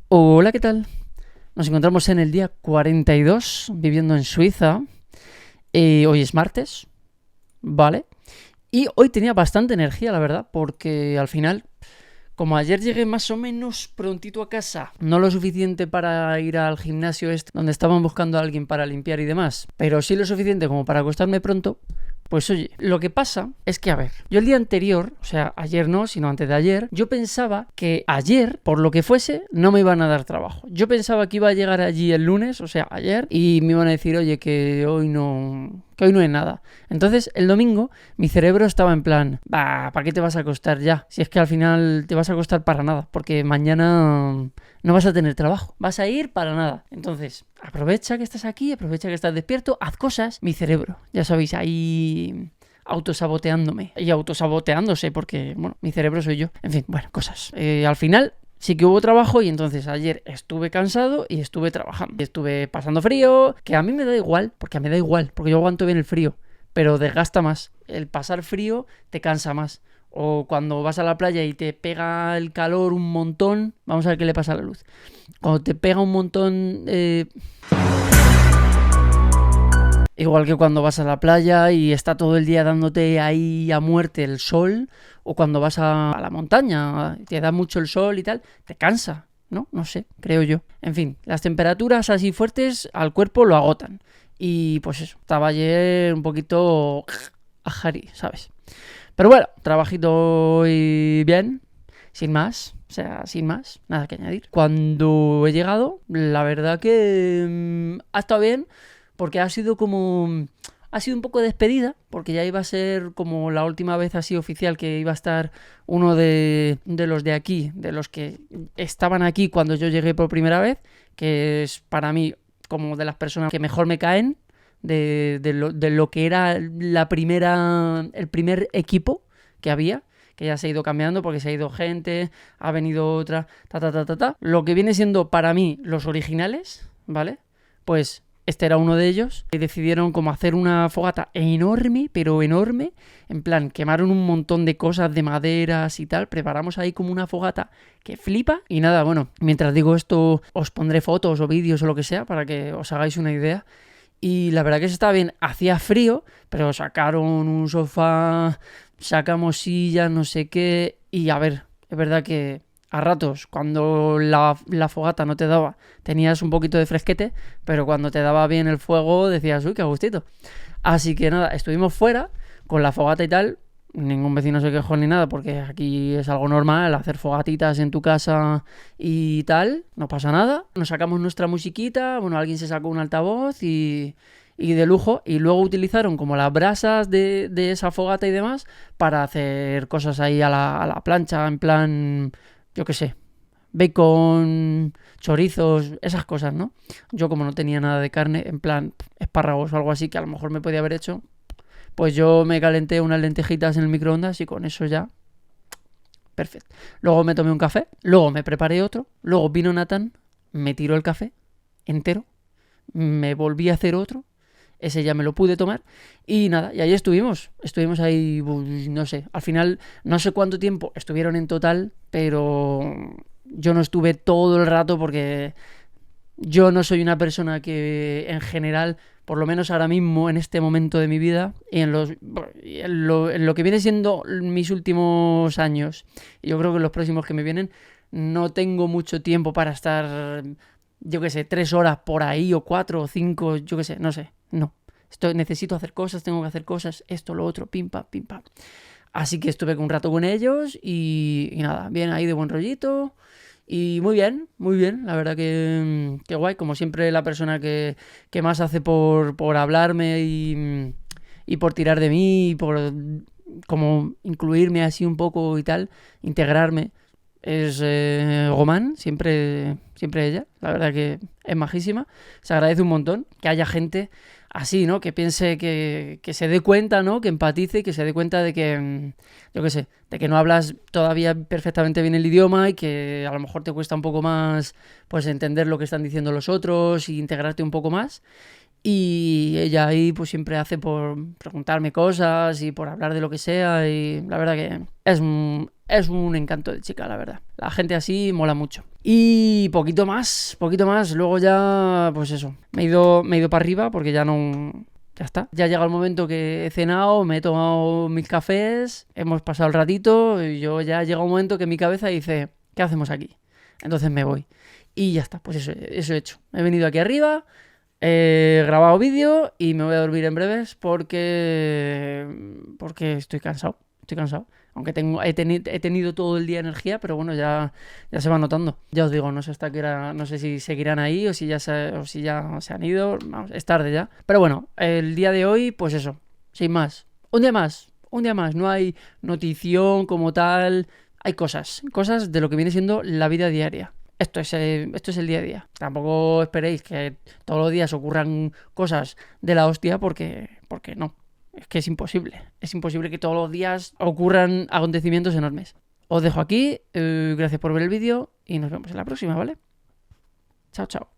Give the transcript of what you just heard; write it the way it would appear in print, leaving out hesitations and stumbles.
Hola, ¿qué tal? Nos encontramos en el día 42, viviendo en Suiza. Hoy es martes, ¿vale? Y hoy tenía bastante energía, la verdad, porque al final, como ayer llegué más o menos prontito a casa, no lo suficiente para ir al gimnasio este, donde estaban buscando a alguien para limpiar y demás, pero sí lo suficiente como para acostarme pronto. Pues oye, lo que pasa es que, a ver, yo el día anterior, o sea, ayer no, sino antes de ayer, yo pensaba que ayer, por lo que fuese, no me iban a dar trabajo. Yo pensaba que iba a llegar allí el lunes, o sea, ayer, y me iban a decir, oye, que hoy no hay nada. Entonces, el domingo, mi cerebro estaba en plan, bah, ¿para qué te vas a acostar ya? Si es que al final te vas a acostar para nada, porque mañana no vas a tener trabajo, vas a ir para nada. Entonces, aprovecha que estás aquí, aprovecha que estás despierto, haz cosas. Mi cerebro, ya sabéis, ahí autosaboteándome y autosaboteándose, porque, bueno, mi cerebro soy yo. En fin, bueno, cosas. Al final sí que hubo trabajo y entonces ayer estuve cansado y estuve trabajando. Estuve pasando frío, que a mí me da igual, porque yo aguanto bien el frío, pero desgasta más. El pasar frío te cansa más. O cuando vas a la playa y te pega el calor un montón, vamos a ver qué le pasa a la luz. Cuando te pega un montón... igual que cuando vas a la playa y está todo el día dándote ahí a muerte el sol, o cuando vas a la montaña, te da mucho el sol y tal, te cansa, ¿no? No sé, creo yo. En fin, las temperaturas así fuertes al cuerpo lo agotan. Y pues eso, estaba ayer un poquito ajari, ¿sabes? Pero bueno, trabajito y bien, sin más, o sea, sin más, nada que añadir. Cuando he llegado, la verdad que ha estado bien, porque ha sido como... Ha sido un poco despedida, porque ya iba a ser como la última vez así oficial que iba a estar uno de los de aquí, de los que estaban aquí cuando yo llegué por primera vez, que es para mí como de las personas que mejor me caen, de lo que era el primer equipo que había, que ya se ha ido cambiando porque se ha ido gente, ha venido otra, ta. Lo que viene siendo para mí los originales, ¿vale? Pues este era uno de ellos. Y decidieron como hacer una fogata enorme, pero enorme. En plan, quemaron un montón de cosas de maderas y tal. Preparamos ahí como una fogata que flipa. Y nada, bueno, mientras digo esto os pondré fotos o vídeos o lo que sea para que os hagáis una idea. Y la verdad que se estaba bien. Hacía frío, pero sacaron un sofá, sacamos sillas, no sé qué. Y a ver, es verdad que a ratos, cuando la fogata no te daba, tenías un poquito de fresquete, pero cuando te daba bien el fuego, decías, uy, qué gustito. Así que nada, estuvimos fuera con la fogata y tal. Ningún vecino se quejó ni nada, porque aquí es algo normal hacer fogatitas en tu casa y tal, no pasa nada. Nos sacamos nuestra musiquita, bueno, alguien se sacó un altavoz y de lujo, y luego utilizaron como las brasas de esa fogata y demás para hacer cosas ahí a la plancha, en plan, yo qué sé, bacon, chorizos, esas cosas, ¿no? Yo como no tenía nada de carne, en plan espárragos o algo así que a lo mejor me podía haber hecho, pues yo me calenté unas lentejitas en el microondas y con eso ya, perfecto. Luego me tomé un café, luego me preparé otro, luego vino Nathan, me tiró el café entero, me volví a hacer otro, ese ya me lo pude tomar y nada, y ahí estuvimos ahí, no sé, al final no sé cuánto tiempo estuvieron en total, pero yo no estuve todo el rato porque yo no soy una persona que en general, por lo menos ahora mismo, en este momento de mi vida, y en lo que viene siendo mis últimos años, y yo creo que en los próximos que me vienen, no tengo mucho tiempo para estar, yo qué sé, 3 horas por ahí, o 4 o 5, yo qué sé, no sé, no. Necesito hacer cosas, tengo que hacer cosas, esto, lo otro, pim, pam, pim, pam. Así que estuve un rato con ellos y nada, bien ahí de buen rollito. Y muy bien, la verdad que guay, como siempre la persona que más hace por hablarme y por tirar de mí y por como incluirme así un poco y tal, integrarme, es Román, siempre ella, la verdad que es majísima, se agradece un montón que haya gente así, ¿no? Que piense, que se dé cuenta, ¿no? Que empatice y que se dé cuenta de que, yo qué sé, de que no hablas todavía perfectamente bien el idioma y que a lo mejor te cuesta un poco más, pues, entender lo que están diciendo los otros y integrarte un poco más. Y ella ahí pues siempre hace por preguntarme cosas y por hablar de lo que sea y la verdad que es un encanto de chica, la verdad. La gente así mola mucho. Y poquito más. Luego ya, pues eso, me he ido para arriba porque ya no... Ya está. Ya llega el momento que he cenado, me he tomado mis cafés, hemos pasado el ratito y yo ya llega un momento que mi cabeza dice, ¿qué hacemos aquí? Entonces me voy. Y ya está, pues eso he hecho. He venido aquí arriba, he grabado vídeo y me voy a dormir en breves porque estoy cansado. Aunque he tenido todo el día energía, pero bueno, ya se va notando. Ya os digo, no sé hasta qué hora, no sé si seguirán ahí o si ya se han ido. Vamos, es tarde ya. Pero bueno, el día de hoy, pues eso, sin más. Un día más. No hay notición como tal. Hay cosas de lo que viene siendo la vida diaria. Esto es el día a día. Tampoco esperéis que todos los días ocurran cosas de la hostia porque no. Es que es imposible. Es imposible que todos los días ocurran acontecimientos enormes. Os dejo aquí. Gracias por ver el vídeo y nos vemos en la próxima, ¿vale? Chao, chao.